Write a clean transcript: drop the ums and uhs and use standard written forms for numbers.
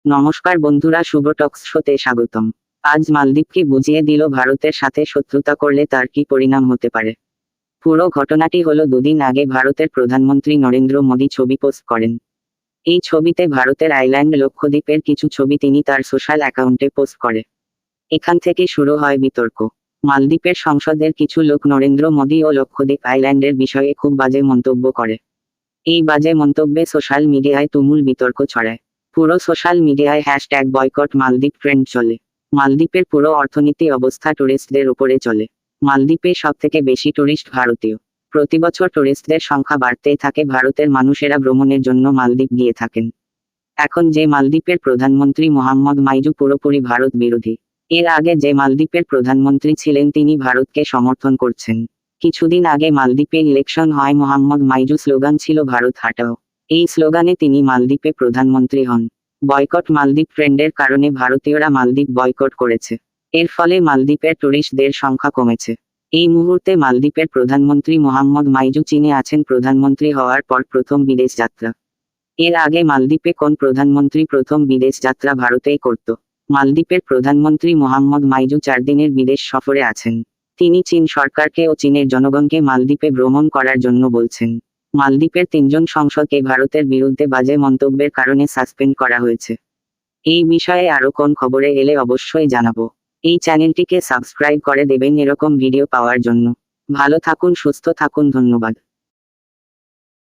নমস্কার বন্ধুরা, শুভ টক্স শোতে স্বাগতম। আজ মালদ্বীপকে বুঝিয়ে দিল ভারতের সাথে শত্রুতা করলে তার কি পরিণাম হতে পারে। পুরো ঘটনাটি হলো দুদিন আগে ভারতের প্রধানমন্ত্রী নরেন্দ্র মোদী ছবি পোস্ট করেন। এই ছবিতে ভারতের আইল্যান্ড লক্ষদ্বীপের কিছু ছবি তিনি তার সোশ্যাল অ্যাকাউন্টে পোস্ট করে। এখান থেকে শুরু হয় বিতর্ক। মালদ্বীপের সংসদের কিছু লোক নরেন্দ্র মোদী ও লক্ষদ্বীপ আইল্যান্ডের বিষয়ে খুব বাজে মন্তব্য করে। এই বাজে মন্তব্যে সোশ্যাল মিডিয়ায় তুমুল বিতর্ক ছড়ায়। পুরো সোশ্যাল মিডিয়ায় হ্যাশট্যাগ বয়কট মালদ্বীপ ট্রেন্ড চলে। মালদ্বীপের পুরো অর্থনীতি অবস্থা টুরিস্টদের উপরে চলে। মালদ্বীপে সবথেকে বেশি টুরিস্ট ভারতীয়। প্রতিবছর টুরিস্টদের সংখ্যা বাড়তেই থাকে, ভারতের মানুষেরা ভ্রমণের জন্য মালদ্বীপ গিয়ে থাকেন। এখন যে মালদ্বীপের প্রধানমন্ত্রী মোহাম্মদ মাইজু পুরোপুরি ভারত বিরোধী। এর আগে যে মালদ্বীপের প্রধানমন্ত্রী ছিলেন তিনি ভারতকে সমর্থন করছেন। কিছুদিন আগে মালদ্বীপে ইলেকশন হয়, মোহাম্মদ মাইজু স্লোগান ছিল ভারত হাটাও। এই স্লোগানে তিনি মালদ্বীপে প্রধানমন্ত্রী হন। বয়কট মালদ্বীপ ট্রেন্ডের কারণে ভারতীয়রা মালদ্বীপ বয়কট করেছে। এর ফলে মালদ্বীপের টুরিস্টদের সংখ্যা কমেছে। এই মুহূর্তে মালদ্বীপের প্রধানমন্ত্রী মোহাম্মদ মাইজু চীনে আছেন। প্রধানমন্ত্রী হওয়ার পর প্রথম বিদেশ যাত্রা। এর আগে মালদ্বীপে কোন প্রধানমন্ত্রী প্রথম বিদেশ যাত্রা ভারতেই করত? মালদ্বীপের প্রধানমন্ত্রী মোহাম্মদ মাইজু 4 দিনের বিদেশ সফরে আছেন। তিনি চীন সরকারকে ও চীনের জনগণকে মালদ্বীপে ভ্রমণ করার জন্য বলছেন। মালদ্বীপের 3 জন সংসদকে ভারতের বিরুদ্ধে বাজে মন্তব্যের কারণে সাসপেন্ড করা হয়েছে। এই বিষয়ে আরো কোন খবরে এলে অবশ্যই জানাবো। এই চ্যানেলটিকে সাবস্ক্রাইব করে দেবেন এরকম ভিডিও পাওয়ার জন্য। ভালো থাকুন, সুস্থ থাকুন, ধন্যবাদ।